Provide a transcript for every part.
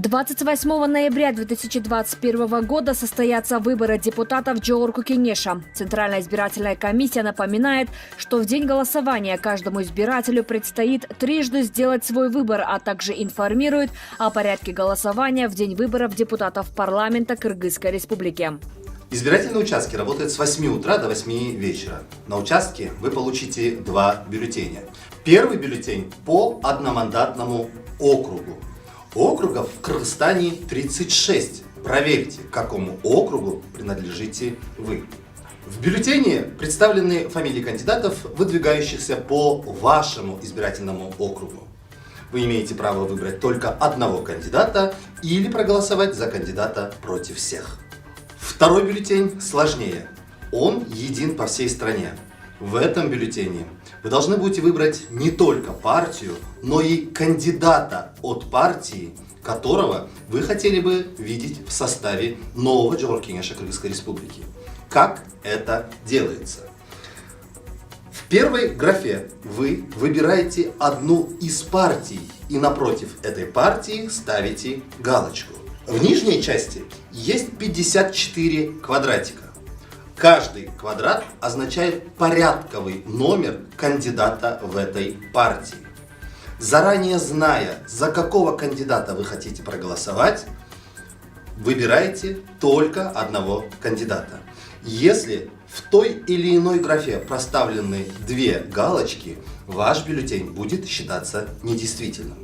28 ноября 2021 года состоятся выборы депутатов Джоорку Кенеша. Центральная избирательная комиссия напоминает, что в день голосования каждому избирателю предстоит трижды сделать свой выбор, а также информирует о порядке голосования в день выборов депутатов парламента Кыргызской республики. Избирательные участки работают с 8 утра до 8 вечера. На участке вы получите 2 бюллетеня. Первый бюллетень по одномандатному округу. Округов в Кыргызстане 36. Проверьте, к какому округу принадлежите вы. В бюллетене представлены фамилии кандидатов, выдвигающихся по вашему избирательному округу. Вы имеете право выбрать только одного кандидата или проголосовать за кандидата против всех. Второй бюллетень сложнее. Он един по всей стране. В этом бюллетене вы должны будете выбрать не только партию, но и кандидата от партии, которого вы хотели бы видеть в составе нового Джоорку Кенеша Кыргызской республики. Как это делается? В первой графе вы выбираете одну из партий и напротив этой партии ставите галочку. В нижней части есть 54 квадратика. Каждый квадрат означает порядковый номер кандидата в этой партии. Заранее зная, за какого кандидата вы хотите проголосовать, выбирайте только одного кандидата. Если в той или иной графе проставлены 2 галочки, ваш бюллетень будет считаться недействительным.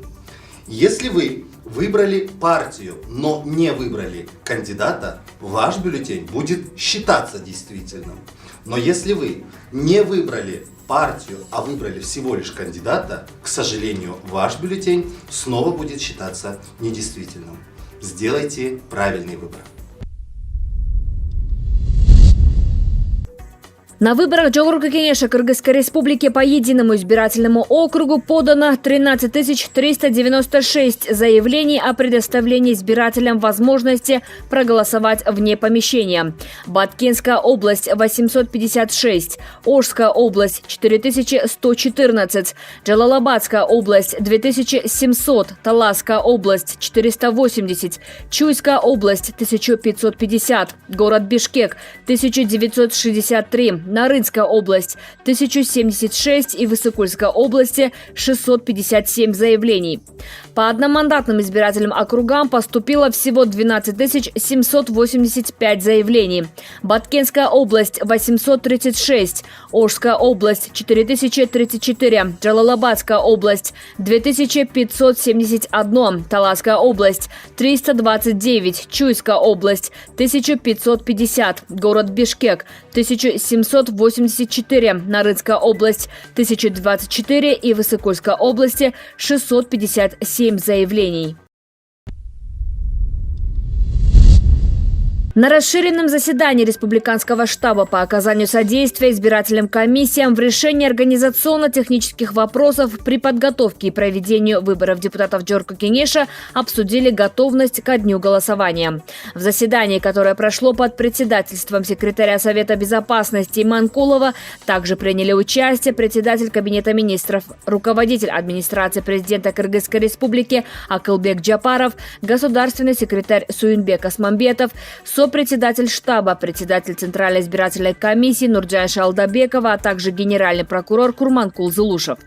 Если вы выбрали партию, но не выбрали кандидата, ваш бюллетень будет считаться действительным. Но если вы не выбрали партию, а выбрали всего лишь кандидата, к сожалению, ваш бюллетень снова будет считаться недействительным. Сделайте правильный выбор. На выборах Джоорку Кенеша Кыргызской республики по единому избирательному округу подано 13 396 заявлений о предоставлении избирателям возможности проголосовать вне помещения. Баткенская область – 856, Ошская область – 4114, Джалалабадская область – 2700, Таласская область – 480, Чуйская область – 1550, город Бишкек – 1963, Нарынская область – 1076 и Высокольская области – 657 заявлений. По одномандатным избирательным округам поступило всего 12 785 заявлений. Баткенская область – 836, Ошская область – 4034, Джалалабадская область – 2571, Таласская область – 329, Чуйская область – 1550, город Бишкек – 1784, Нарынская область – 1024 и Высокольской области – 657 заявлений. На расширенном заседании Республиканского штаба по оказанию содействия избирательным комиссиям в решении организационно-технических вопросов при подготовке и проведению выборов депутатов Джоорку Кенеша обсудили готовность ко дню голосования. В заседании, которое прошло под председательством секретаря Совета безопасности Иманкулова, также приняли участие председатель Кабинета министров, руководитель администрации президента Кыргызской республики Акылбек Джапаров, государственный секретарь Суинбек Осмамбетов, сопредседатель штаба, председатель Центральной избирательной комиссии Нурджан Шалдабекова, а также генеральный прокурор Курманкул Зулушев.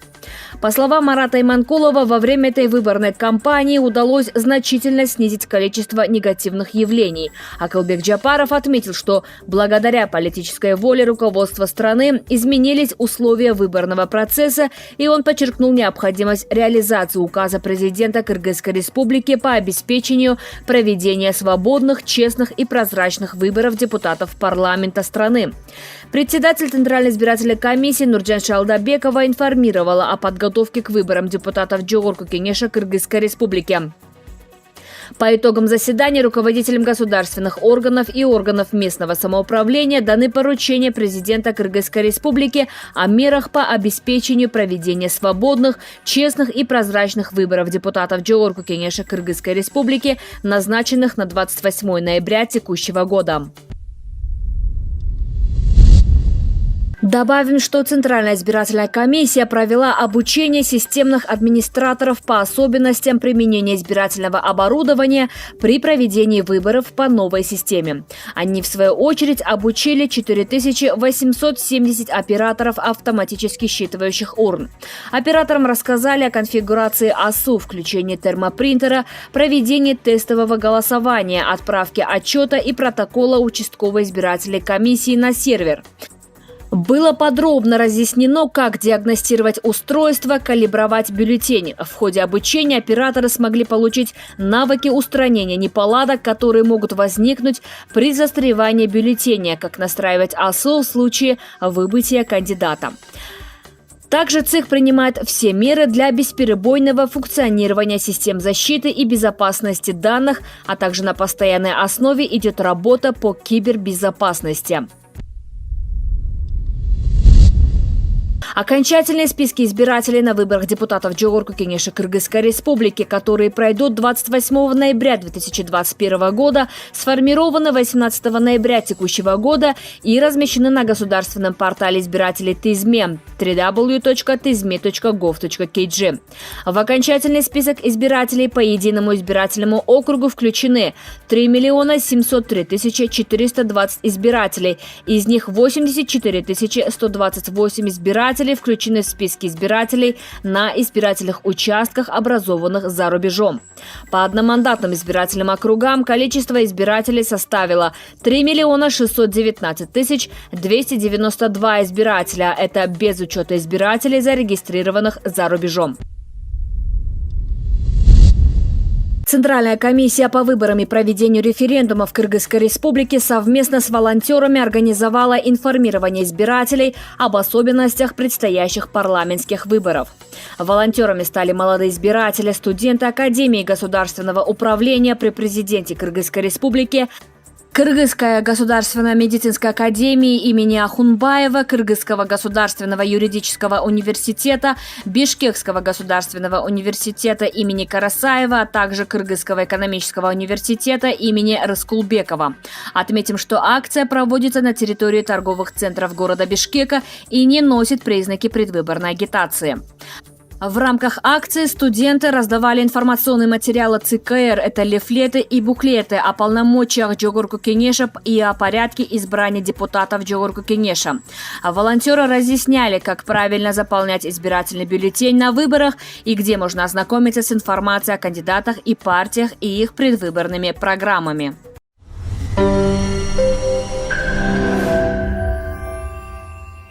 По словам Марата Иманкулова, во время этой выборной кампании удалось значительно снизить количество негативных явлений. Акылбек Джапаров отметил, что благодаря политической воле руководства страны изменились условия выборного процесса, и он подчеркнул необходимость реализации указа президента Кыргызской республики по обеспечению проведения свободных, честных и прозрачных выборов депутатов парламента страны. Председатель Центральной избирательной комиссии Нурджан Шалдабекова информировала о подготовке к выборам депутатов Джоорку Кенеша Кыргызской республики. По итогам заседания руководителям государственных органов и органов местного самоуправления даны поручения президента Кыргызской республики о мерах по обеспечению проведения свободных, честных и прозрачных выборов депутатов Джоорку Кенеша Кыргызской республики, назначенных на 28 ноября текущего года. Добавим, что Центральная избирательная комиссия провела обучение системных администраторов по особенностям применения избирательного оборудования при проведении выборов по новой системе. Они, в свою очередь, обучили 4870 операторов автоматически считывающих урн. Операторам рассказали о конфигурации ОСУ, включении термопринтера, проведении тестового голосования, отправке отчета и протокола участковой избирательной комиссии на сервер. Было подробно разъяснено, как диагностировать устройство, калибровать бюллетени. В ходе обучения операторы смогли получить навыки устранения неполадок, которые могут возникнуть при застревании бюллетеня, как настраивать ОСУ в случае выбытия кандидата. Также ЦИК принимает все меры для бесперебойного функционирования систем защиты и безопасности данных, а также на постоянной основе идет работа по кибербезопасности. Окончательные списки избирателей на выборах депутатов Жогорку Кенеша Кыргызской Республики, которые пройдут 28 ноября 2021 года, сформированы 18 ноября текущего года и размещены на государственном портале избирателей ТИЗМЕ www.tizme.gov.kg. В окончательный список избирателей по единому избирательному округу включены 3 703 420 избирателей, из них 84 128 избирателей включены в списки избирателей на избирательных участках, образованных за рубежом. По одномандатным избирательным округам количество избирателей составило 3 619 292 избирателя. Это без учета избирателей, зарегистрированных за рубежом. Центральная комиссия по выборам и проведению референдума в Кыргызской Республике совместно с волонтерами организовала информирование избирателей об особенностях предстоящих парламентских выборов. Волонтерами стали молодые избиратели, студенты Академии государственного управления при президенте Кыргызской Республики, Кыргызская государственная медицинская академия имени Ахунбаева, Кыргызского государственного юридического университета, Бишкекского государственного университета имени Карасаева, а также Кыргызского экономического университета имени Рыскулбекова. Отметим, что акция проводится на территории торговых центров города Бишкека и не носит признаки предвыборной агитации. В рамках акции студенты раздавали информационные материалы ЦКР, это лифлеты и буклеты о полномочиях Жогорку Кенеша и о порядке избрания депутатов Жогорку Кенеша. Волонтеры разъясняли, как правильно заполнять избирательный бюллетень на выборах и где можно ознакомиться с информацией о кандидатах и партиях и их предвыборными программами.